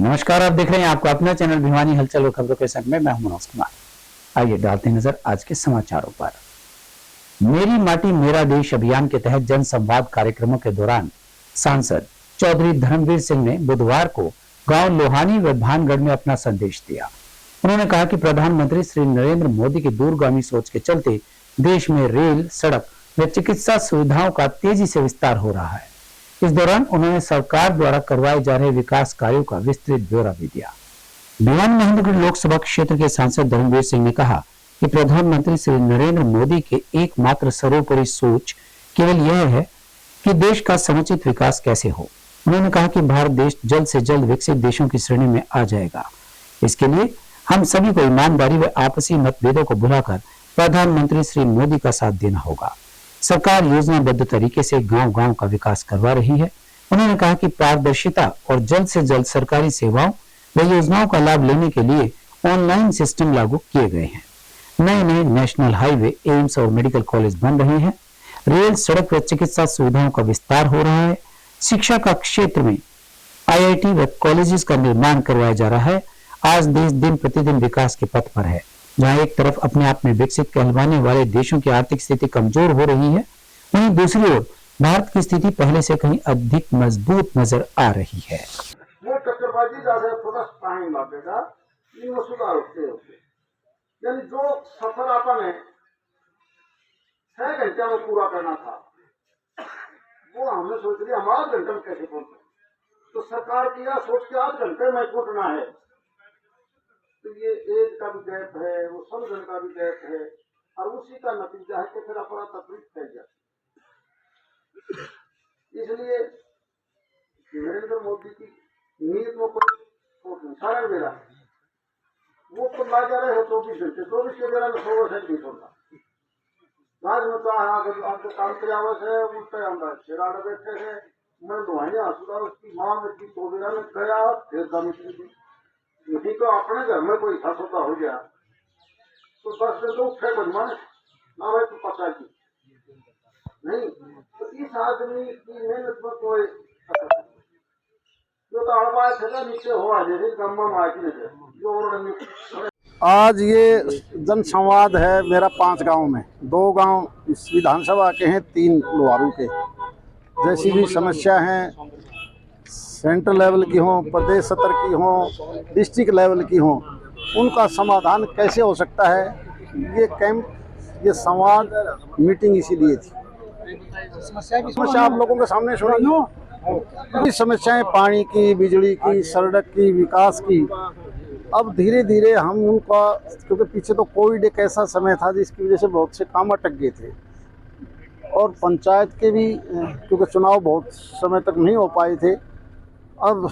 नमस्कार, आप देख रहे हैं आपका अपना चैनल भिवानी हलचल और खबरों के संग में मैं हूं मनोज कुमार। आइए डालते नजर आज के समाचारों पर। मेरी माटी मेरा देश अभियान के तहत जन संवाद कार्यक्रमों के दौरान सांसद चौधरी धर्मवीर सिंह ने बुधवार को गांव लोहानी व भानगढ़ में अपना संदेश दिया। उन्होंने कहा कि प्रधानमंत्री श्री नरेंद्र मोदी की दूरगामी सोच के चलते देश में रेल, सड़क व चिकित्सा सुविधाओं का तेजी से विस्तार हो रहा है। इस दौरान उन्होंने सरकार द्वारा करवाए जा रहे विकास कार्यों का विस्तृत ब्यौरा भी दिया। भिवानी महेंद्रगढ़ लोकसभा क्षेत्र के सांसद धर्मवीर सिंह ने कहा कि प्रधानमंत्री श्री नरेंद्र मोदी के एकमात्र सर्वोपरि सोच केवल यह है कि देश का समुचित विकास कैसे हो। उन्होंने कहा कि भारत देश जल्द से जल्द विकसित देशों की श्रेणी में आ जाएगा। इसके लिए हम सभी को ईमानदारी व आपसी मतभेदों को भुलाकर प्रधानमंत्री श्री मोदी का साथ देना होगा। सरकार योजनाबद्ध तरीके से गांव-गांव का विकास करवा रही है। उन्होंने कहा कि पारदर्शिता और जल्द से जल्द सरकारी सेवाओं व योजनाओं का लाभ लेने के लिए ऑनलाइन सिस्टम लागू किए गए हैं। नए नए नेशनल हाईवे, एम्स और मेडिकल कॉलेज बन रहे हैं। रेल, सड़क व चिकित्सा सुविधाओं का विस्तार हो रहा है। शिक्षा का क्षेत्र में IIT व कॉलेजेस का निर्माण करवाया जा रहा है। आज देश दिन प्रतिदिन विकास के पथ पर है। जहां एक तरफ अपने आप में विकसित कहलवाने वाले देशों की आर्थिक स्थिति कमजोर हो रही है, वहीं दूसरी ओर भारत की स्थिति पहले से कहीं अधिक मजबूत नजर आ रही है। वो टक्करबाजी ज्यादा थोड़ा टाइम लगेगा, लेकिन वो सुधार होते यानी जो सफर अपन है 6 घंटे में पूरा करना था, वो हमने सोच लिया हम 8 घंटे में कैसे पहुंचे। तो सरकार की यह सोच के 8 घंटे में पहुंचना है, तो ये एज का भी गैप है, वो समझन का भी गैप है, और उसी का नतीजा है कि फिर अपना तकलीफ फैल जाती। इसलिए नरेंद्र मोदी की नीयत में कोई सारा मेरा वो तो ला जा रहे हो 24 घंटे, 24 के बेला में 100% नहीं छोड़ता। आज में तो आपको काम के आवश्यक है, उल्टे अंदर शेरा बैठे है, मैं दुआइयां हंसुदा उसकी माँ में की तो बेला में गया, फिर दम यदि तो अपने घर में कोई फंसता हो गया तो 10 दिन तो उठे बनवाए ना भाई, तो पता की नहीं। तो इस आदमी की मेहनत में कोई जो तो अड़वा थे नीचे हो आ जाए गम्मा माटी जो। आज ये जन संवाद है मेरा 5 गांव में, 2 गांव इस विधानसभा के हैं, 3 लोहारू के। जैसी भी समस्या है, सेंट्रल लेवल की हो, प्रदेश स्तर की हो, डिस्ट्रिक्ट लेवल की हो, उनका समाधान कैसे हो सकता है, ये कैंप, ये संवाद मीटिंग इसीलिए थी। समस्या आप लोगों के सामने सुनी, समस्याएं पानी की, बिजली की, सड़क की, विकास की। अब धीरे धीरे हम उनका, क्योंकि पीछे तो कोविड एक ऐसा समय था जिसकी वजह से बहुत से काम अटक गए थे, और पंचायत के भी क्योंकि चुनाव बहुत समय तक नहीं हो पाए थे। अब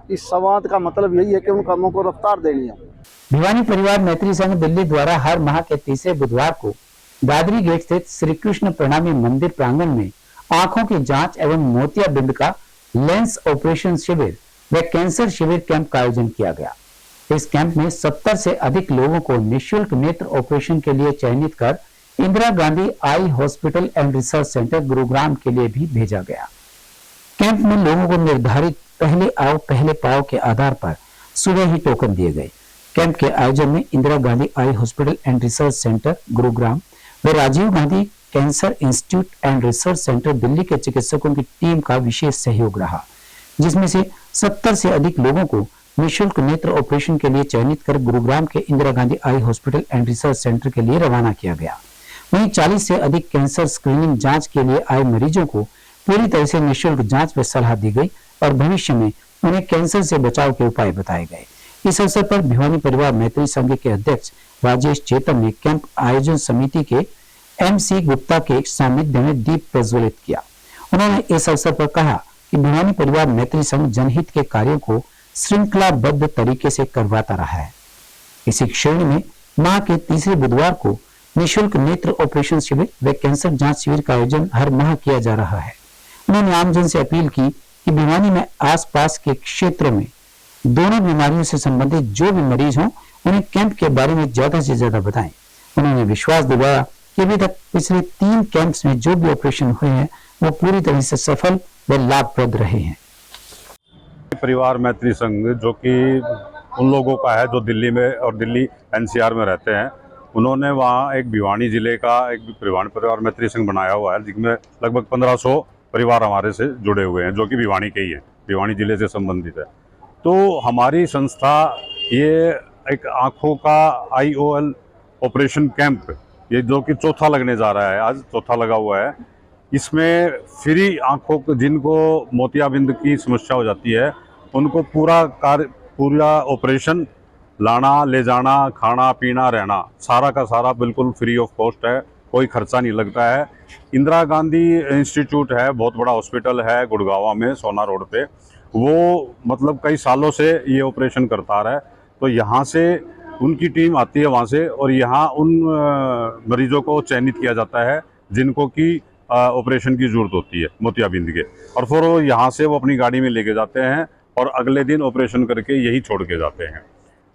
इस संवाद का मतलब यही है कि उन कामों को रफ्तार देनी है। भिवानी परिवार मैत्री संघ दिल्ली द्वारा हर माह के तीसरे बुधवार को दादरी गेट स्थित श्री कृष्ण प्रणामी मंदिर प्रांगण में आंखों की जांच एवं मोतियाबिंद का लेंस ऑपरेशन शिविर व कैंसर शिविर कैंप का आयोजन किया गया। इस कैंप में 70 से अधिक लोगों को निःशुल्क नेत्र ऑपरेशन के लिए चयनित कर Indira Gandhi eye hospital and research centre Gurugram के लिए भी भेजा गया। कैंप में लोगों को निर्धारित पहले आओ पहले पाओ के आधार पर सुबह ही टोकन दिए गए। कैंप के आयोजन में Indira Gandhi eye hospital and research centre Gurugram व Rajiv Gandhi cancer institute and research centre Delhi के चिकित्सकों की टीम का विशेष सहयोग रहा, जिसमें से 70 से अधिक लोगों को निःशुल्क नेत्र ऑपरेशन के लिए चयनित कर गुरुग्राम के Indira Gandhi eye hospital and research centre के लिए रवाना किया गया। वहीं 40 से अधिक कैंसर स्क्रीनिंग जांच के लिए आए मरीजों को पूरी तरह से निःशुल्क जांच व सलाह दी गई और भविष्य में उन्हें कैंसर से बचाव के उपाय बताए गए। इस अवसर पर भिवानी परिवार मैत्री संघ के अध्यक्ष राजेश चेतन ने कैंप आयोजन समिति के MC गुप्ता के सानिध्य में दीप प्रज्वलित किया। उन्होंने इस अवसर पर कहा कि भिवानी परिवार मैत्री संघ जनहित के कार्यों को श्रृंखलाबद्ध तरीके से करवाता रहा है। इसी श्रेणी में माह के तीसरे बुधवार को निःशुल्क नेत्र ऑपरेशन शिविर व कैंसर जांच शिविर का आयोजन हर माह किया जा रहा है। उन्होंने आमजन से अपील की कि भिवानी में आसपास के क्षेत्रों में दोनों बीमारियों से संबंधित जो भी मरीज हों, उन्हें कैंप के बारे में ज्यादा से ज्यादा बताएं। उन्होंने विश्वास दिलाया कि अभी तक पिछले 3 कैंप्स में जो भी ऑपरेशन हुए हैं वो पूरी तरह से सफल व लाभप्रद रहे हैं। परिवार मैत्री संघ जो कि उन लोगों का है जो दिल्ली में और दिल्ली एनसीआर में रहते हैं, उन्होंने वहाँ एक भिवानी जिले का एक परिवार मैत्री संघ बनाया हुआ है, जिसमें लगभग 1500 परिवार हमारे से जुड़े हुए हैं, जो कि भिवानी के ही हैं, भिवानी जिले से संबंधित है। तो हमारी संस्था ये एक आँखों का IOL ऑपरेशन कैंप, ये जो कि चौथा लगने जा रहा है, आज चौथा लगा हुआ है। इसमें फ्री आँखों को, जिनको मोतियाबिंद की समस्या हो जाती है, उनको पूरा ऑपरेशन, लाना ले जाना, खाना पीना रहना, सारा का सारा बिल्कुल फ्री ऑफ कॉस्ट है, कोई खर्चा नहीं लगता है। इंदिरा गांधी इंस्टीट्यूट है, बहुत बड़ा हॉस्पिटल है गुड़गांव में, सोना रोड पे, वो मतलब कई सालों से ये ऑपरेशन करता रहा है। तो यहाँ से उनकी टीम आती है वहाँ से, और यहाँ उन मरीजों को चयनित किया जाता है जिनको कि ऑपरेशन की ज़रूरत होती है मोतियाबिंद के, और फिर वो यहाँ से वो अपनी गाड़ी में लेके जाते हैं और अगले दिन ऑपरेशन करके यही छोड़ के जाते हैं।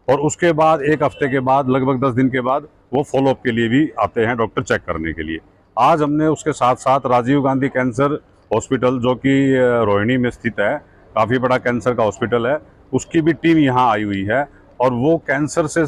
और उसके बाद एक हफ्ते के बाद, लगभग 10 दिन के बाद, वो फॉलोअप के लिए भी आते हैं डॉक्टर चेक करने के लिए। आज हमने उसके साथ साथ राजीव गांधी कैंसर हॉस्पिटल, जो कि रोहिणी में स्थित है, काफ़ी बड़ा कैंसर का हॉस्पिटल है, उसकी भी टीम यहाँ आई हुई है। और वो कैंसर से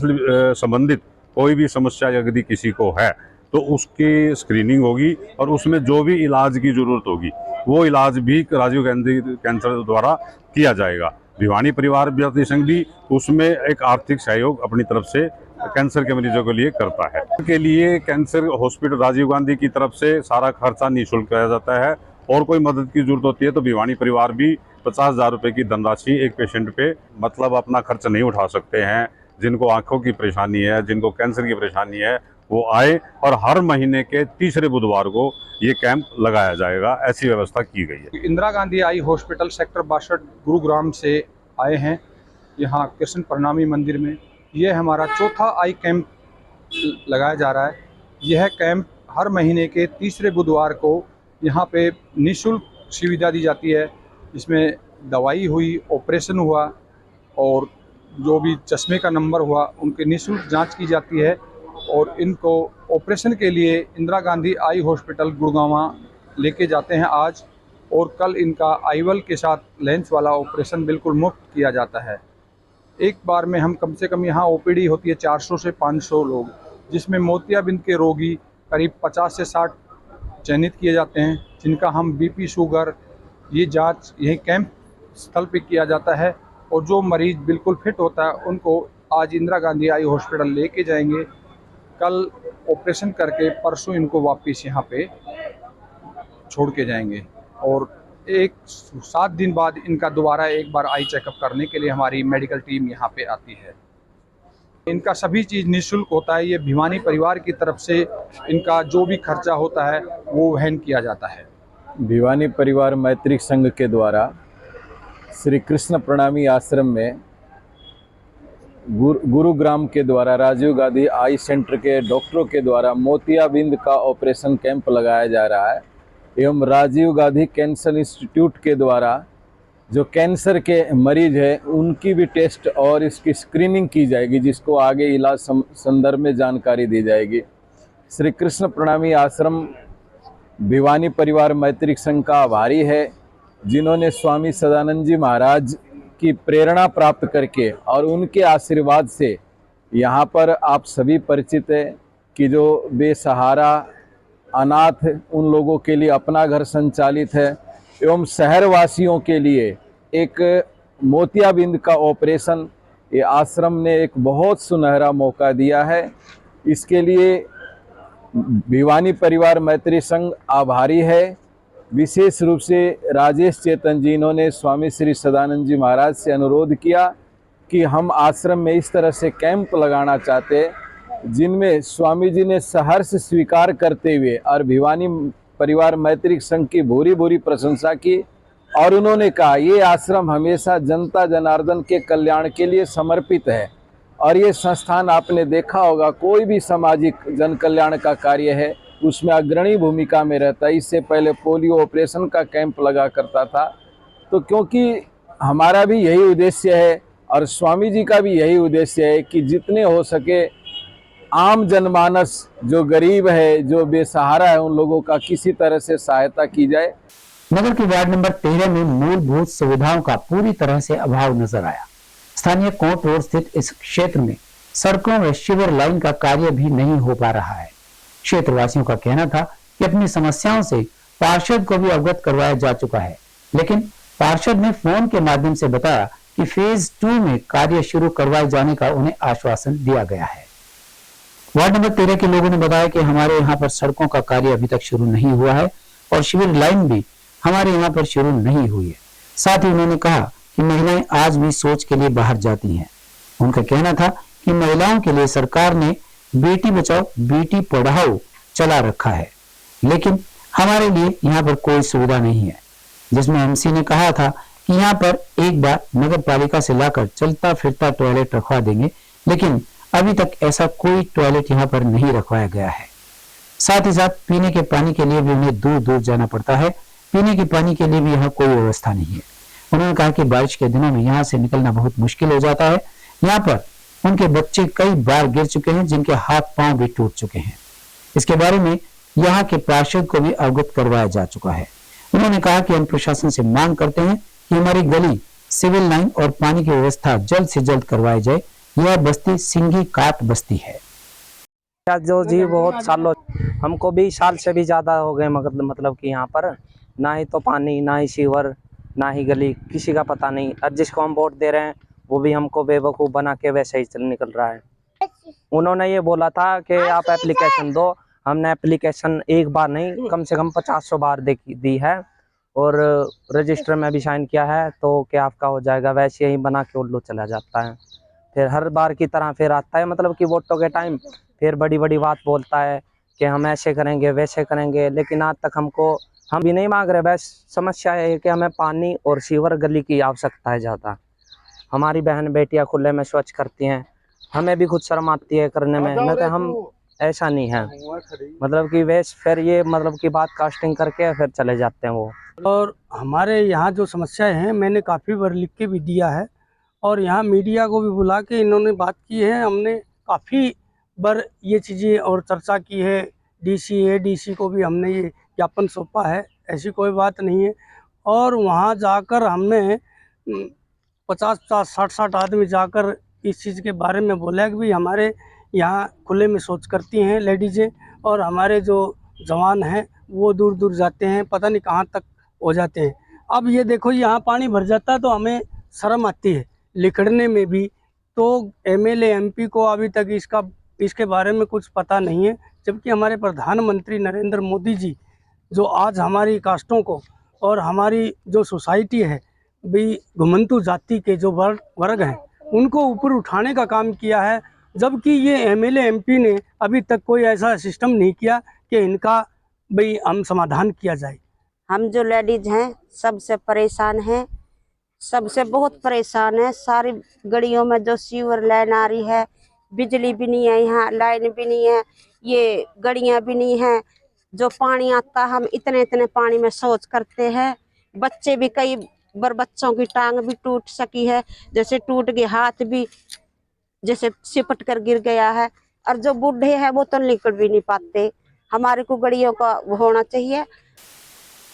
संबंधित कोई भी समस्या यदि किसी को है तो उसकी स्क्रीनिंग होगी, और उसमें जो भी इलाज की ज़रूरत होगी वो इलाज भी राजीव गांधी कैंसर द्वारा किया जाएगा। भिवानी परिवार मैत्री संघ भी उसमें एक आर्थिक सहयोग अपनी तरफ से कैंसर के मरीजों के लिए करता है। के लिए कैंसर हॉस्पिटल राजीव गांधी की तरफ से सारा खर्चा निःशुल्क किया जाता है, और कोई मदद की ज़रूरत होती है तो भिवानी परिवार भी 50,000 रुपये की धनराशि एक पेशेंट पे, मतलब अपना खर्च नहीं उठा सकते हैं, जिनको आँखों की परेशानी है, जिनको कैंसर की परेशानी है, वो आए, और हर महीने के तीसरे बुधवार को ये कैंप लगाया जाएगा, ऐसी व्यवस्था की गई है। Indira Gandhi eye hospital sector 62 Gurugram से आए हैं यहाँ कृष्ण प्रणामी मंदिर में। यह हमारा चौथा आई कैंप लगाया जा रहा है। यह कैंप हर महीने के तीसरे बुधवार को यहाँ पे निःशुल्क सुविधा दी जाती है। इसमें दवाई हुई, ऑपरेशन हुआ, और जो भी चश्मे का नंबर हुआ उनकी निःशुल्क जांच की जाती है। और इनको ऑपरेशन के लिए इंदिरा गांधी आई हॉस्पिटल गुड़गांव लेके जाते हैं आज, और कल इनका IOL के साथ लेंस वाला ऑपरेशन बिल्कुल मुफ्त किया जाता है। एक बार में हम कम से कम यहाँ OPD होती है 400 से 500 लोग, जिसमें मोतियाबिंद के रोगी करीब 50 से 60 चयनित किए जाते हैं, जिनका हम BP शुगर ये जांच यही कैंप स्थल पे किया जाता है। और जो मरीज़ बिल्कुल फिट होता है उनको आज इंदिरा गांधी आई हॉस्पिटल लेके जाएंगे, कल ऑपरेशन करके परसों इनको वापस यहाँ पे छोड़ के जाएंगे। और 7 दिन बाद इनका दोबारा एक बार आई चेकअप करने के लिए हमारी मेडिकल टीम यहाँ पे आती है। इनका सभी चीज़ निःशुल्क होता है। ये भिवानी परिवार की तरफ से इनका जो भी खर्चा होता है वो वहन किया जाता है। भिवानी परिवार मैत्री संघ के द्वारा श्री कृष्ण प्रणामी आश्रम में गुरुग्राम के द्वारा राजीव गांधी आई सेंटर के डॉक्टरों के द्वारा मोतियाबिंद का ऑपरेशन कैंप लगाया जा रहा है, एवं राजीव गांधी कैंसर इंस्टीट्यूट के द्वारा जो कैंसर के मरीज है उनकी भी टेस्ट और इसकी स्क्रीनिंग की जाएगी, जिसको आगे इलाज संदर्भ में जानकारी दी जाएगी। श्री कृष्ण प्रणामी आश्रम भिवानी परिवार मैत्री संघ का आभारी है, जिन्होंने स्वामी सदानंद जी महाराज की प्रेरणा प्राप्त करके और उनके आशीर्वाद से यहाँ पर आप सभी परिचित है कि जो बेसहारा अनाथ उन लोगों के लिए अपना घर संचालित है, एवं शहरवासियों के लिए एक मोतियाबिंद का ऑपरेशन ये आश्रम ने एक बहुत सुनहरा मौका दिया है। इसके लिए भिवानी परिवार मैत्री संघ आभारी है। विशेष रूप से राजेश चेतन जी, इन्होंने स्वामी श्री सदानंद जी महाराज से अनुरोध किया कि हम आश्रम में इस तरह से कैंप लगाना चाहते हैं, जिनमें स्वामी जी ने सहर्ष स्वीकार करते हुए और भिवानी परिवार मैत्री संघ की भूरी भूरी प्रशंसा की, और उन्होंने कहा ये आश्रम हमेशा जनता जनार्दन के कल्याण के लिए समर्पित है, और ये संस्थान आपने देखा होगा कोई भी सामाजिक जन कल्याण का कार्य है उसमें अग्रणी भूमिका में रहता है। इससे पहले पोलियो ऑपरेशन का कैंप लगा करता था। तो क्योंकि हमारा भी यही उद्देश्य है और स्वामी जी का भी यही उद्देश्य है कि जितने हो सके आम जनमानस जो गरीब है, जो बेसहारा है, उन लोगों का किसी तरह से सहायता की जाए। नगर के वार्ड नंबर 13 में मूलभूत सुविधाओं का पूरी तरह से अभाव नजर आया। स्थानीय कोर्ट रोड स्थित इस क्षेत्र में सड़कों व सीवर लाइन का कार्य भी नहीं हो पा रहा है। क्षेत्रवासियों का कहना था कि अपनी समस्याओं से पार्षद को भी अवगत करवाया जा चुका है, लेकिन पार्षद ने फोन के माध्यम से बताया कि फेज 2 में कार्य शुरू करवाए जाने का उन्हें आश्वासन दिया गया है। वार्ड नंबर 13 के लोगों ने बताया कि हमारे यहाँ पर सड़कों का कार्य अभी तक शुरू नहीं हुआ है और शिविर लाइन भी हमारे यहाँ पर शुरू नहीं हुई है। साथ ही उन्होंने कहा कि महिलाएं आज भी सोच के लिए बाहर जाती हैं। उनका कहना था कि महिलाओं के लिए सरकार ने बेटी बचाओ बेटी पढ़ाओ चला रखा है, लेकिन हमारे लिए यहाँ पर कोई सुविधा नहीं है, जिसमें एमसी ने कहा था कि यहाँ पर एक बार नगर पालिका से लाकर चलता फिरता टॉयलेट रखवा देंगे, लेकिन अभी तक ऐसा कोई टॉयलेट यहाँ पर नहीं रखवाया गया है। साथ ही साथ पीने के पानी के लिए भी उन्हें दूर दूर जाना पड़ता है। पीने के पानी के लिए भी यहाँ कोई व्यवस्था नहीं है। उन्होंने कहा कि बारिश के दिनों में यहाँ से निकलना बहुत मुश्किल हो जाता है। यहाँ पर उनके बच्चे कई बार गिर चुके हैं, जिनके हाथ पांव भी टूट चुके हैं। इसके बारे में यहाँ के पार्षद को भी अवगत करवाया जा चुका है। उन्होंने कहा कि हम प्रशासन से मांग करते हैं कि हमारी गली, सिविल लाइन और पानी की व्यवस्था जल्द से जल्द करवाई जाए। यह बस्ती सिंघी काट बस्ती है। जो जी बहुत सालों, हमको 20 साल से भी ज़्यादा हो गए, मतलब कि यहाँ पर ना ही तो पानी, ना ही सीवर, ना ही गली, किसी का पता नहीं। और जिसको हम वोट दे रहे हैं वो भी हमको बेवकूफ़ बना के वैसे ही निकल रहा है। उन्होंने ये बोला था कि आप एप्लीकेशन दो। हमने एप्लीकेशन एक बार नहीं, कम से कम 50 बार दी है और रजिस्टर में भी साइन किया है, तो क्या आपका हो जाएगा, वैसे ही बना के उल्लू चला जाता है। फिर हर बार की तरह फिर आता है, मतलब कि वोटों के टाइम फिर बड़ी बड़ी बात बोलता है कि हम ऐसे करेंगे वैसे करेंगे, लेकिन आज तक हम भी नहीं मांग रहे। बस समस्या है कि हमें पानी और सीवर गली की आवश्यकता है ज़्यादा। हमारी बहन बेटियां खुले में शौच करती हैं, हमें भी खुद शर्म आती है करने में, न तो हम ऐसा नहीं है, मतलब कि वैसे फिर ये मतलब कि बात कास्टिंग करके फिर चले जाते हैं वो। और हमारे यहाँ जो समस्याएं हैं मैंने काफ़ी बार लिख के भी दिया है और यहाँ मीडिया को भी बुला के इन्होंने बात की है। हमने काफ़ी बार ये चीज़ें और चर्चा की है। डीसी एडीसी को भी हमने ये ज्ञापन सौंपा है, ऐसी कोई बात नहीं है। और वहाँ जाकर हमने 50-50, 60-60 आदमी जाकर इस चीज़ के बारे में बोला कि भाई हमारे यहाँ खुले में शौच करती हैं लेडीज़ें और हमारे जो जवान हैं वो दूर दूर जाते हैं, पता नहीं कहाँ तक हो जाते हैं। अब ये देखो यहाँ पानी भर जाता है तो हमें शर्म आती है लिखने में भी। तो एमएलए एमपी को अभी तक इसके बारे में कुछ पता नहीं है, जबकि हमारे प्रधानमंत्री नरेंद्र मोदी जी जो आज हमारी कास्टों को और हमारी जो सोसाइटी है भी घुमंतु जाति के जो वर्ग हैं उनको ऊपर उठाने का काम किया है, जबकि ये एमएलए एमपी ने अभी तक कोई ऐसा सिस्टम नहीं किया कि इनका भाई हम समाधान किया जाए। हम जो लेडीज हैं सबसे परेशान हैं, सबसे बहुत परेशान है। सारी गलियों में जो सीवर लाइन आ रही है, बिजली भी नहीं है, यहाँ लाइन भी नहीं है, ये गलियां भी नहीं है। जो पानी आता हम इतने पानी में शौच करते हैं। बच्चे भी कई बार बच्चों की टांग भी टूट सकी है, जैसे टूट गए, हाथ भी जैसे सिपट कर गिर गया है। और जो बूढ़े हैं वो तो निकल भी नहीं पाते। हमारे को गड़ियों का होना चाहिए।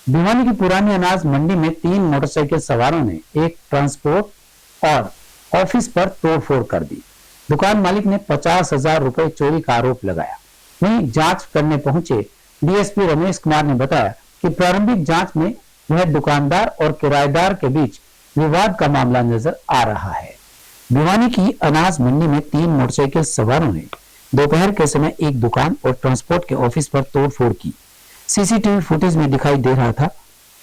भिवानी की पुरानी अनाज मंडी में 3 मोटरसाइकिल सवारों ने एक ट्रांसपोर्ट और ऑफिस पर तोड़फोड़ कर दी। दुकान मालिक ने 50,000 रुपए चोरी का आरोप लगाया। वहीं जांच करने पहुंचे डीएसपी रमेश कुमार ने बताया कि प्रारंभिक जांच में यह दुकानदार और किराएदार के बीच विवाद का मामला नजर आ रहा है। भिवानी की अनाज मंडी में 3 मोटरसाइकिल सवारों ने दोपहर के समय एक दुकान और ट्रांसपोर्ट के ऑफिस पर तोड़फोड़ की। सीसीटीवी फुटेज में दिखाई दे रहा था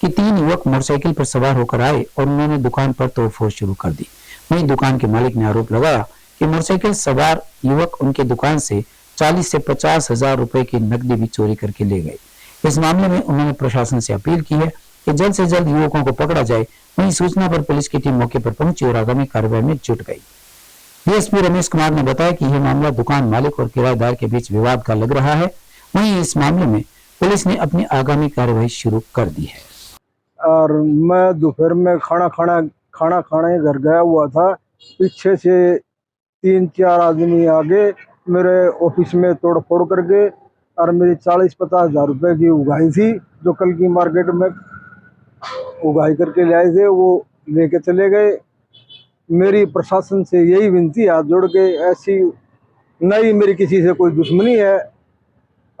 कि 3 युवक मोटरसाइकिल पर सवार होकर आए और उन्होंने दुकान पर तोड़फोड़ शुरू कर दी। वहीं दुकान के मालिक ने आरोप लगाया कि मोटरसाइकिल सवार युवक उनके दुकान से 40 से 50,000 रुपए की नकदी भी चोरी करके ले गए। इस मामले में उन्होंने प्रशासन से अपील की है कि जल्द से जल्द युवकों को पकड़ा जाए। वहीं सूचना पर पुलिस की टीम मौके पर पहुंची और आगामी कार्रवाई में जुट गई। डीएसपी रमेश कुमार ने बताया कि यह मामला दुकान मालिक और किराएदार के बीच विवाद का लग रहा है। वहीं इस मामले में पुलिस ने अपनी आगामी कार्रवाई शुरू कर दी है। और मैं दोपहर में खाना खाने घर गया हुआ था। पीछे से 3-4 आदमी आगे मेरे ऑफिस में तोड़फोड़ करके और मेरी 40-50 हज़ार रुपए की उगाई थी, जो कल की मार्केट में उगाई करके लाए थे वो लेके चले गए। मेरी प्रशासन से यही विनती है हाथ जोड़ के, ऐसी नहीं मेरी किसी से कोई दुश्मनी है,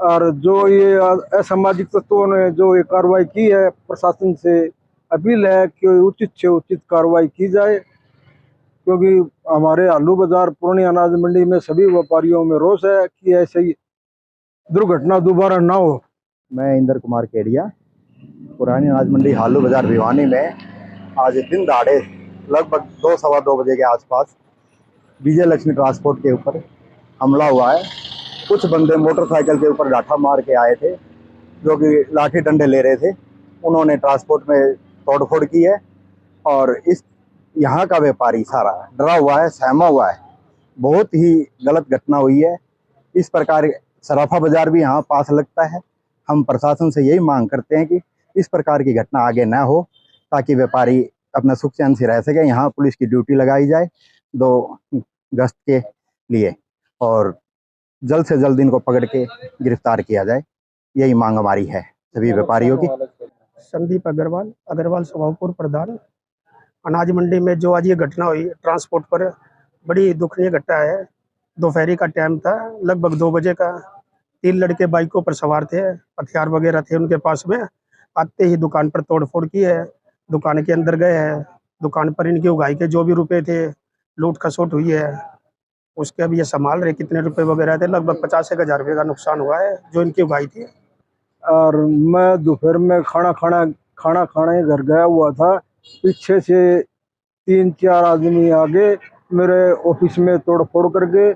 और जो ये असामाजिक तत्वों ने जो ये कार्रवाई की है, प्रशासन से अपील है कि उचित से उचित कार्रवाई की जाए, क्योंकि हमारे आलू बाजार पुरानी अनाज मंडी में सभी व्यापारियों में रोष है कि ऐसे ही दुर्घटना दोबारा ना हो। मैं इंद्र कुमार केडिया, पुरानी अनाज मंडी हालू बाजार भिवानी में आज दिन दहाड़े लगभग 2-2:15 बजे के आसपास विजय लक्ष्मी ट्रांसपोर्ट के ऊपर हमला हुआ है। कुछ बंदे मोटरसाइकिल के ऊपर डाठा मार के आए थे, जो कि लाठी डंडे ले रहे थे। उन्होंने ट्रांसपोर्ट में तोड़फोड़ की है और इस यहाँ का व्यापारी सारा डरा हुआ है, सहमा हुआ है। बहुत ही गलत घटना हुई है। इस प्रकार सराफा बाजार भी यहाँ पास लगता है। हम प्रशासन से यही मांग करते हैं कि इस प्रकार की घटना आगे न हो, ताकि व्यापारी अपना सुख चैन से रह सके। यहाँ पुलिस की ड्यूटी लगाई जाए 2 गश्त के लिए, और जल्द से जल्द इनको पकड़ के गिरफ्तार किया जाए। यही मांग हमारी है सभी व्यापारियों की। संदीप अग्रवाल स्वभावपुर प्रधान। अनाज मंडी में जो आज ये घटना हुई ट्रांसपोर्ट पर, बड़ी दुखनीय घटना है। दोपहर का टाइम था, लगभग 2 बजे का। 3 लड़के बाइकों पर सवार थे, हथियार वगैरह थे उनके पास में। आते ही दुकान पर तोड़फोड़ की है, दुकान के अंदर गए हैं। दुकान पर इनकी उगाई के जो भी रुपए थे लूट खसोट हुई है। उसके अब ये संभाल रहे कितने रुपए वगैरह थे, लगभग 50-1,000 रुपये का नुकसान हुआ है जो इनकी उगाई थी। और मैं दोपहर में खाना खाने घर गया हुआ था। पीछे से 3-4 आदमी आगे मेरे ऑफिस में तोड़फोड़ करके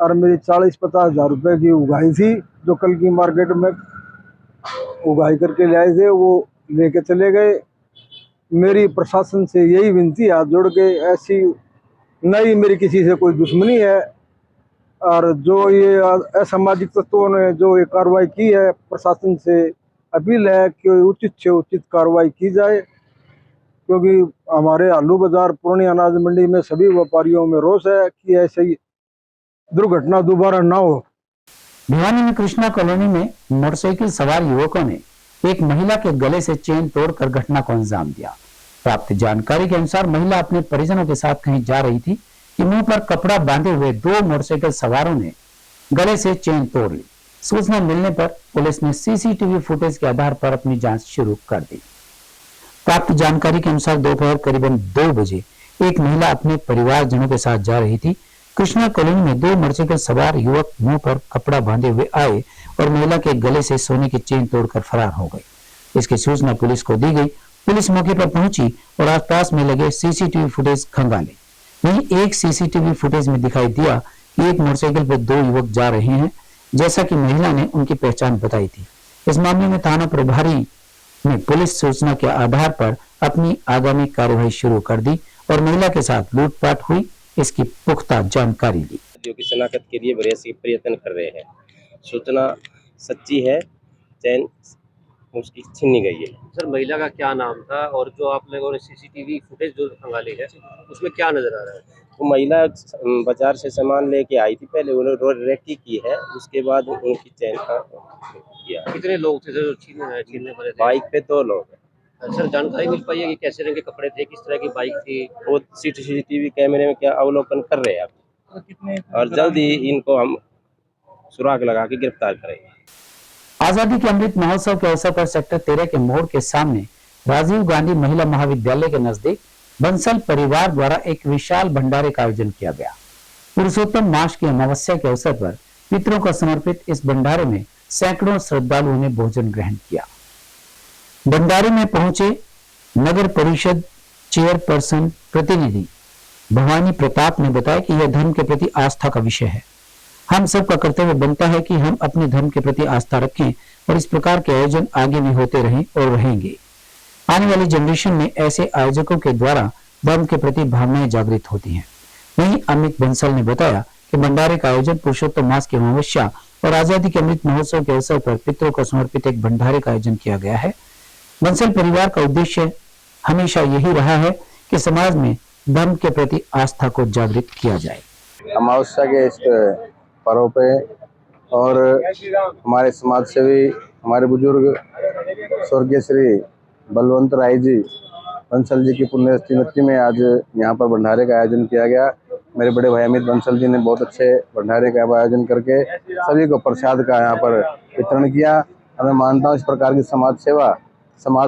और मेरी 40-50 हज़ार रुपये की उगाई थी, जो कल की मार्केट में उगाई करके लाए थे, वो लेके चले गए। मेरी प्रशासन से यही विनती है हाथ जोड़ के, ऐसी नहीं मेरी किसी से कोई दुश्मनी है, और जो ये असामाजिक तत्वों ने जो ये कार्रवाई की है, प्रशासन से अपील है कि उचित से उचित कार्रवाई की जाए, क्योंकि हमारे आलू बाजार पुरानी अनाज मंडी में सभी व्यापारियों में रोष है कि ऐसे ही दुर्घटना दोबारा ना हो। भिवानी में कृष्णा कॉलोनी में मोटरसाइकिल सवार युवकों ने एक महिला के गले से चेन तोड़कर घटना को अंजाम दिया। प्राप्त जानकारी के अनुसार महिला अपने परिजनों के साथ कहीं जा रही थी कि मुंह पर कपड़ा बांधे हुए 2 मोटरसाइकिल सवारों ने गले से चेन तोड़ ली। सूचना मिलने पर पुलिस ने सीसीटीवी फुटेज के आधार पर अपनी जांच शुरू कर दी। प्राप्त जानकारी के अनुसार दोपहर करीबन 2 बजे एक महिला अपने परिवारजनों के साथ जा रही थी। कृष्णा कॉलोनी में 2 मोटरसाइकिल सवार युवक मुंह पर कपड़ा बांधे हुए आए और महिला के गले से सोने की चेन तोड़कर फरार हो गए। इसकी सूचना पुलिस को दी गई। पुलिस मौके पर पहुंची और आसपास में लगे सीसीटीवी फुटेज खंगाले। वहीं एक सीसीटीवी फुटेज में दिखाई दिया कि एक मोटरसाइकिल पर 2 युवक जा रहे हैं, जैसा कि महिला ने उनकी पहचान बताई थी। इस मामले में थाना प्रभारी ने पुलिस सूचना के आधार पर अपनी आगामी कार्रवाई शुरू कर दी और महिला के साथ लूटपाट हुई, इसकी पुख्ता जानकारी ली। जो की शनाख्त के लिए बड़े प्रयत्न कर रहे हैं। सूचना सच्ची है, चैन उसकी छीनी गई है। सर, महिला का क्या नाम था और जो आप लोगों ने सीसीटीवी फुटेज जो खंगाली है उसमें क्या नजर आ रहा है? वो महिला बाजार से सामान लेके आई थी, पहले उन्होंने रेकी की है, उसके बाद उनकी चैन का किया। कितने लोग थे जो छीनने वाले थे? बाइक पे 2 लोग हैं। सर, जानकारी मिल पाई है कि कैसे रंग के कपड़े थे, किस तरह की बाइक थी? वो सीसीटीवी कैमरे में क्या अवलोकन कर रहे हैं अभी, और जल्द ही इनको हम सुराग लगा के गिरफ्तार करेंगे। आजादी के अमृत महोत्सव के अवसर पर सेक्टर 13 के मोड़ के सामने राजीव गांधी महिला महाविद्यालय के नजदीक बंसल परिवार द्वारा एक विशाल भंडारे का आयोजन किया गया। पुरुषोत्तम मास की अमावस्या के अवसर पर पितरों को समर्पित इस भंडारे में सैकड़ों श्रद्धालुओं ने भोजन ग्रहण किया। भंडारे में पहुंचे नगर परिषद चेयरपर्सन प्रतिनिधि भवानी प्रताप ने बताया कि यह धर्म के प्रति आस्था का विषय है। हम सबका कर्तव्य बनता है कि हम अपने धर्म के प्रति आस्था रखें और इस प्रकार के आयोजन आगे भी होते रहें और रहेंगे। आने वाली जनरेशन में ऐसे आयोजकों के द्वारा धर्म के प्रति भावनाएं जागृत होती हैं। वहीं अमित बंसल ने बताया कि भंडारे का आयोजन पुरुषोत्तम मास की अमावस्या और आजादी के अमृत महोत्सव के अवसर पर पितरों को समर्पित एक भंडारे का आयोजन किया गया है। बंसल परिवार का उद्देश्य हमेशा यही रहा है कि समाज में धर्म के प्रति आस्था को जागृत किया जाए। अमावस्या के इस पर्व पे और हमारे समाज सेवी, हमारे बुजुर्ग स्वर्गीय श्री बलवंत राय जी बंसल जी की पुण्य स्मृति में आज यहाँ पर भंडारे का आयोजन किया गया। मेरे बड़े भाई अमित बंसल जी ने बहुत अच्छे भंडारे का आयोजन करके सभी को प्रसाद का यहाँ पर वितरण किया। मैं मानता हूँ इस प्रकार की समाज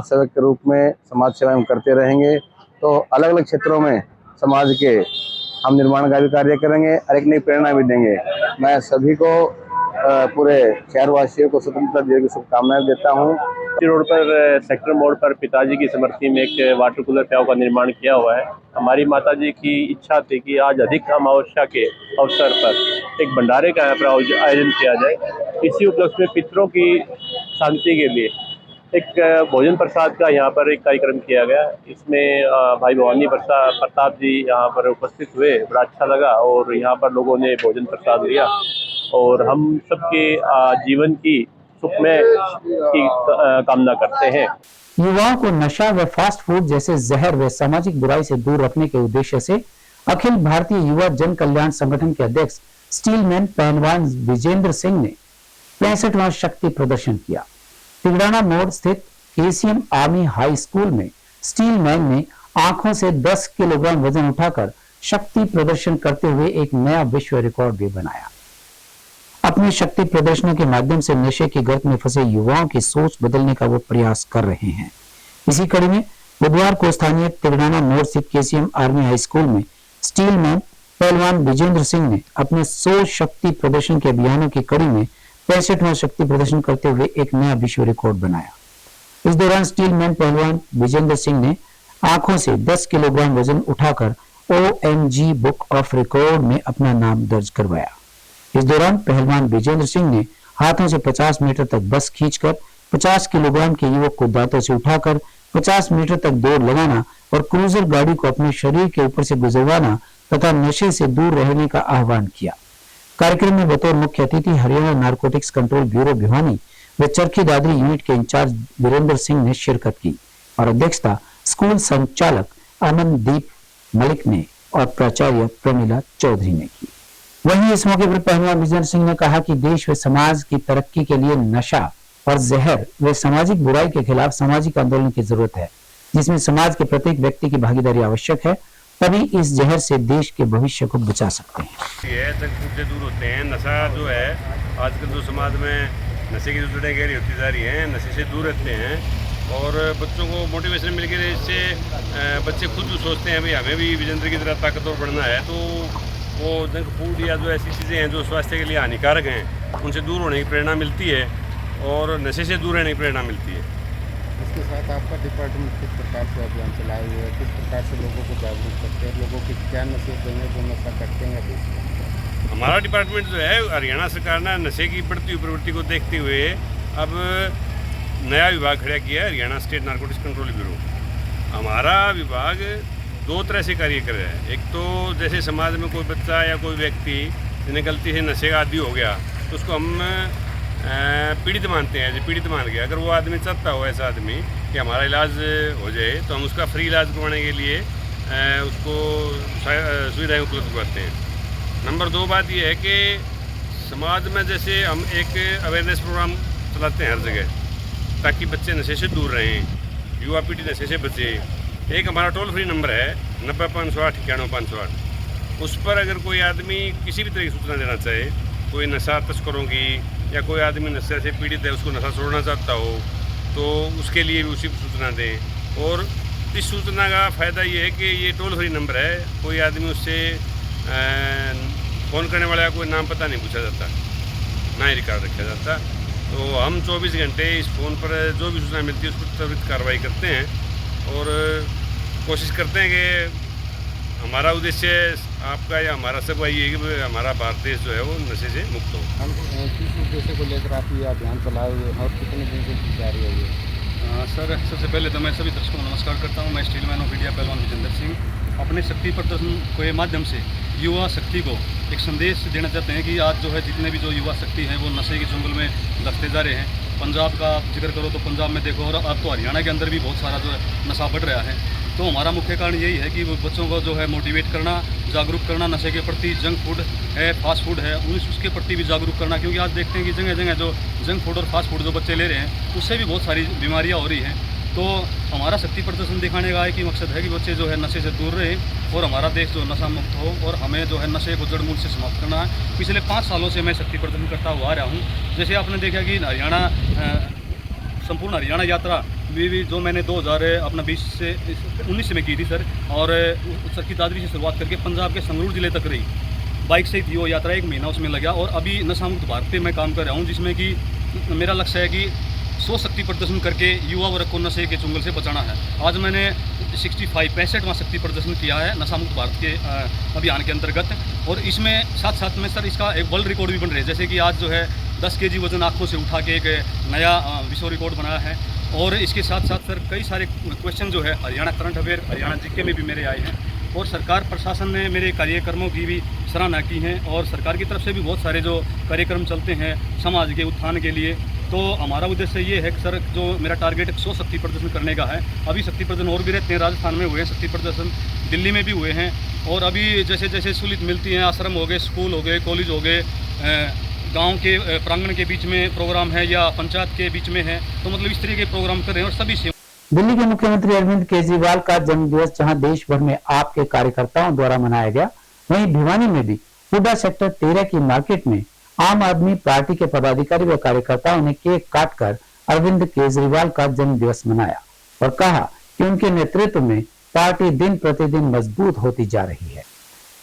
सेवक के रूप में समाज सेवा हम करते रहेंगे तो अलग अलग क्षेत्रों में समाज के हम निर्माण का भी कार्य करेंगे और एक नई प्रेरणा भी देंगे। मैं सभी को पूरे शहरवासियों को स्वतंत्रता दिवस की शुभकामनाएं देता हूँ। रोड पर सेक्टर मोड़ पर पिताजी की स्मृति में एक वाटर कूलर प्याव का निर्माण किया हुआ है। हमारी माताजी की इच्छा थी कि आज अधिक अमावस्या के अवसर पर एक भंडारे का यहाँ पर आयोजन किया जाए। इसी उपलक्ष्य में पितरों की शांति के लिए एक भोजन प्रसाद का यहाँ पर एक कार्यक्रम किया गया। इसमें भाई भवानी प्रताप जी यहाँ पर उपस्थित हुए, बड़ा अच्छा लगा और यहाँ पर लोगों ने भोजन प्रसाद लिया और हम सबके जीवन की सुखमय की कामना करते हैं। युवाओं को नशा व फास्ट फूड जैसे जहर व सामाजिक बुराई से दूर रखने के उद्देश्य से अखिल भारतीय युवा जन कल्याण संगठन के अध्यक्ष स्टीलमैन पहलवान विजेंद्र सिंह ने 65वां शक्ति प्रदर्शन किया। तिगड़ाना मोड़ स्थित केसीएम आर्मी हाई स्कूल में स्टीलमैन ने आंखों से 10 किलोग्राम वजन उठाकर शक्ति प्रदर्शन करते हुए एक नया विश्व रिकॉर्ड भी बनाया। अपने शक्ति प्रदर्शनों के माध्यम से नशे की गर्त में फंसे युवाओं की सोच बदलने का वो प्रयास कर रहे हैं। इसी कड़ी में बुधवार को स्थानीय तिगड़ाना मोड़ स्थित केसीएम आर्मी हाई स्कूल में स्टीलमैन पहलवान विजेंद्र सिंह ने अपने 100 शक्ति प्रदर्शन के अभियानों की कड़ी में 65वां शक्ति प्रदर्शन करते हुए एक नया विश्व रिकॉर्ड बनाया। इस दौरान स्टीलमैन पहलवान विजेंद्र सिंह ने आंखों से 10 किलोग्राम वजन उठाकर OMG बुक ऑफ रिकॉर्ड में अपना नाम दर्ज करवाया। इस दौरान पहलवान विजेंद्र सिंह ने हाथों से 50 मीटर तक बस खींचकर 50 किलोग्राम के युवक को दांतों से उठाकर 50 मीटर तक दौड़ लगाना और क्रूजर गाड़ी को अपने शरीर के ऊपर से गुजरवाना तथा नशे से दूर रहने का आह्वान किया। कार्यक्रम में बतौर मुख्य अतिथि Haryana narcotics control bureau Bhiwani व चरखी दादरी यूनिट के इंचार्ज वीरेंद्र सिंह ने शिरकत की और अध्यक्षता स्कूल संचालक अमनदीप मलिक ने और प्राचार्य प्रमिला चौधरी ने की। वहीं इस मौके पर पहलवान विजेंद्र सिंह ने कहा कि देश व समाज की तरक्की के लिए नशा और जहर व सामाजिक बुराई के खिलाफ सामाजिक आंदोलन की जरूरत है, जिसमें समाज के प्रत्येक व्यक्ति की भागीदारी आवश्यक है, तभी इस जहर से देश के भविष्य को बचा सकते हैं। ये जंक फूड से दूर होते हैं। नशा जो है आजकल जो समाज में नशे की जो जड़ें गहरी होती जा रही हैं, नशे से दूर रहते हैं और बच्चों को मोटिवेशन मिल गई। इससे बच्चे खुद भी सोचते हैं भाई हमें भी विजेंद्र की तरह ताकतवर बढ़ना है, तो वो जंक फूड या जो ऐसी चीज़ें हैं जो स्वास्थ्य के लिए हानिकारक हैं उनसे दूर होने की प्रेरणा मिलती है और नशे से दूर रहने की प्रेरणा मिलती है। इसके साथ आपका डिपार्टमेंट किस प्रकार से अभियान चलाए हुए है, किस प्रकार से लोगों को जागरूक करते हैं, लोगों की क्या नशे देंगे जो नशा करते हैं? हमारा डिपार्टमेंट जो है हरियाणा सरकार ने नशे की बढ़ती हुई प्रवृत्ति को देखते हुए अब नया विभाग खड़ा किया है, Haryana state narcotics control bureau. हमारा विभाग दो तरह से कार्य कर रहा है। एक तो जैसे समाज में कोई बच्चा या कोई व्यक्ति जिन्हें गलती से नशे का आदी हो गया तो उसको हम पीड़ित मानते हैं। पीड़ित मान गया, अगर वो आदमी चाहता हो, ऐसा आदमी कि हमारा इलाज हो जाए, तो हम उसका फ्री इलाज करवाने के लिए उसको सुविधाएं उपलब्ध करवाते हैं। नंबर 2 बात यह है कि समाज में जैसे हम एक अवेयरनेस प्रोग्राम चलाते हैं हर जगह, ताकि बच्चे नशे से दूर रहें, युवा पीढ़ी नशे से बचे। एक हमारा टोल फ्री नंबर है 90-508 91-508। उस पर अगर कोई आदमी किसी भी तरह की सूचना देना चाहे, कोई नशा तस्करों की या कोई आदमी नशे से पीड़ित है, उसको नशा छोड़ना चाहता हो, तो उसके लिए भी उसी सूचना दें। और इस सूचना का फ़ायदा ये है कि ये टोल फ्री नंबर है, कोई आदमी उससे फ़ोन करने वाला कोई नाम पता नहीं पूछा जाता, ना ही रिकॉर्ड रखा जाता। तो हम 24 घंटे इस फ़ोन पर जो भी सूचना मिलती है उस पर त्वरित कार्रवाई करते हैं और कोशिश करते हैं कि हमारा उद्देश्य आपका या हमारा सब ये है कि हमारा भारत देश जो है वो नशे से मुक्त हो। हम किस उद्देश्य को लेकर आप ये अभियान चलाए हुए हैं और कितने दिन से जारी है ये? सर, सबसे पहले तो मैं सभी दर्शकों को नमस्कार करता हूँ। मैं स्टीलमैन ऑफ इंडिया पहलवान विजेंद्र सिंह अपने शक्ति प्रदर्शन के माध्यम से युवा शक्ति को एक संदेश देना चाहते हैं कि आज जो है जितने भी जो युवा शक्ति हैं वो नशे के जंगल में दसते जा रहे हैं। पंजाब का जिक्र करो तो पंजाब में देखो, और अब तो हरियाणा के अंदर भी बहुत सारा जो है नशा बढ़ रहा है। तो हमारा मुख्य कारण यही है कि वो बच्चों को जो है मोटिवेट करना, जागरूक करना नशे के प्रति। जंक फूड है, फास्ट फूड है, उसके प्रति भी जागरूक करना, क्योंकि आज देखते हैं कि जगह जगह जो जंक फूड और फास्ट फूड जो बच्चे ले रहे हैं उससे भी बहुत सारी बीमारियां हो रही हैं। तो हमारा शक्ति प्रदर्शन दिखाने का एक ही मकसद है कि बच्चे जो है नशे से दूर रहे और हमारा देश जो नशा मुक्त हो और हमें जो है नशे को जड़ मूल से समाप्त करना है। पिछले 5 सालों से मैं शक्ति प्रदर्शन करता हुआ आ रहा हूँ। जैसे आपने देखा कि हरियाणा संपूर्ण हरियाणा यात्रा भी जो मैंने 2020 से 19 में की थी सर, और सर की दादरी से शुरुआत करके पंजाब के संगरूर जिले तक रही। बाइक से थी वो यात्रा, 1 महीना उसमें लगा। और अभी नशा मुक्त भारत पे मैं काम कर रहा हूँ, जिसमें कि मेरा लक्ष्य है कि 100 शक्ति प्रदर्शन करके युवा वर्ग को नशे के चुंगल से बचाना है। आज मैंने 65वां शक्ति प्रदर्शन किया है नशा मुक्त भारत के अभियान के अंतर्गत। और इसमें साथ साथ में सर इसका एक वर्ल्ड रिकॉर्ड भी बन रहा है। जैसे कि आज जो है 10 kg वजन आँखों से उठा के एक नया विश्व रिकॉर्ड बनाया है। और इसके साथ साथ सर कई सारे क्वेश्चन जो है Haryana current affair, Haryana GK में भी मेरे आए हैं। और सरकार प्रशासन ने मेरे कार्यक्रमों की भी सराहना की है और सरकार की तरफ से भी बहुत सारे जो कार्यक्रम चलते हैं समाज के उत्थान के लिए। तो हमारा उद्देश्य ये है कि सर जो मेरा टारगेट 100 शक्ति प्रदर्शन करने का है। अभी शक्ति प्रदर्शन और भी रहते हैं, राजस्थान में हुए हैं शक्ति प्रदर्शन, दिल्ली में भी हुए हैं। और अभी जैसे जैसे सहूलियत मिलती हैं, आश्रम हो गए, स्कूल हो गए, कॉलेज हो गए, गांव के प्रांगण के बीच में प्रोग्राम है या पंचायत के बीच में है, तो मतलब इस तरह के प्रोग्राम कर रहे हैं। और सभी से दिल्ली के मुख्यमंत्री अरविंद केजरीवाल का जन्मदिवस जहां देश भर में आपके कार्यकर्ताओं द्वारा मनाया गया, वहीं भिवानी में भी हुडा सेक्टर 13 की मार्केट में आम आदमी पार्टी के पदाधिकारी व कार्यकर्ताओं ने केक काटकर अरविंद केजरीवाल का जन्मदिवस मनाया और कहा कि उनके नेतृत्व में पार्टी दिन प्रतिदिन मजबूत होती जा रही है।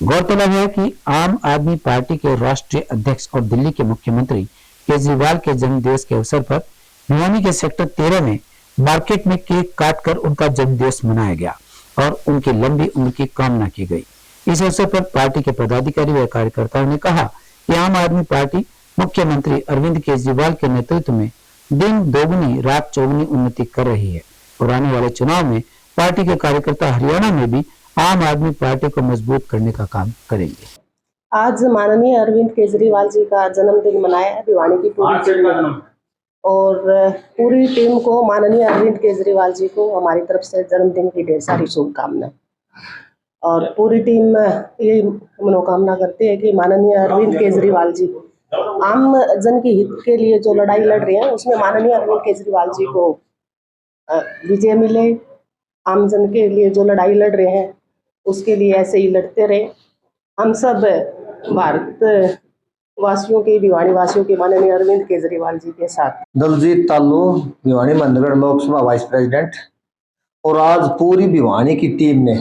गौरतलब है कि आम आदमी पार्टी के राष्ट्रीय अध्यक्ष और दिल्ली के मुख्यमंत्री केजरीवाल के जन्मदिवस के अवसर पर भिवानी के सेक्टर 13 में मार्केट में केक काटकर उनका जन्मदिवस मनाया गया और उनकी लंबी उम्र की कामना की गई। इस अवसर पर पार्टी के पदाधिकारी व कार्यकर्ताओं ने कहा कि आम आदमी पार्टी मुख्यमंत्री अरविंद केजरीवाल के नेतृत्व में दिन दोगुनी रात चौगुनी उन्नति कर रही है और आने वाले चुनाव में पार्टी के कार्यकर्ता हरियाणा में भी आम आदमी पार्टी को मजबूत करने का काम करेंगे। आज माननीय अरविंद केजरीवाल जी का जन्मदिन मनाया है भिवानी की पूरी टीम ने, और पूरी टीम को माननीय अरविंद केजरीवाल जी को हमारी तरफ से जन्मदिन की ढेर सारी शुभकामनाएं। और पूरी टीम ये मनोकामना करती है कि माननीय अरविंद केजरीवाल जी आम जन के हित के लिए जो लड़ाई लड़ रहे हैं उसमें माननीय अरविंद केजरीवाल जी को विजय मिले। आम जन के लिए जो लड़ाई लड़ रहे हैं उसके लिए ऐसे ही लड़ते रहे। हम सब भारत वासियों के, भिवानी वासियों के माननीय अरविंद केजरीवाल जी के साथ। दलजीत तालू, भिवानी मंदगढ़ लोकसभा वाइस प्रेसिडेंट। और आज पूरी भिवानी की टीम ने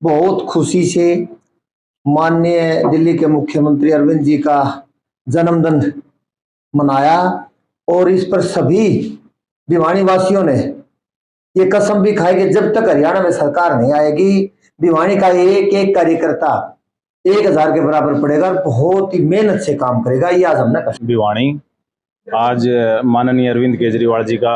बहुत खुशी से माननीय दिल्ली के मुख्यमंत्री अरविंद जी का जन्मदिन मनाया और इस पर सभी भिवानी वासियों ने ये कसम भी खाई कि जब तक हरियाणा में सरकार नहीं आएगी भिवानी का एक एक कार्यकर्ता 1000 के बराबर पड़ेगा और बहुत ही मेहनत से काम करेगा। ये आज हमने कहा। भिवानी आज माननीय अरविंद केजरीवाल जी का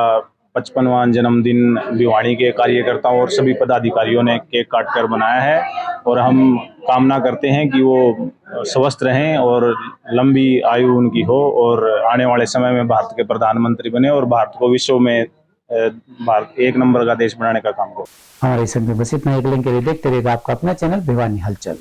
55वां जन्मदिन भिवानी के कार्यकर्ताओं और सभी पदाधिकारियों ने केक काटकर मनाया है और हम कामना करते हैं कि वो स्वस्थ रहें और लंबी आयु उनकी हो और आने वाले समय में भारत के प्रधानमंत्री बने और भारत को विश्व में भारत 1 नंबर का देश बनाने का काम करें। हमारे संग में बस इतना। एक लिंक के लिए देखते रहिएगा आपका अपना चैनल भिवानी हलचल।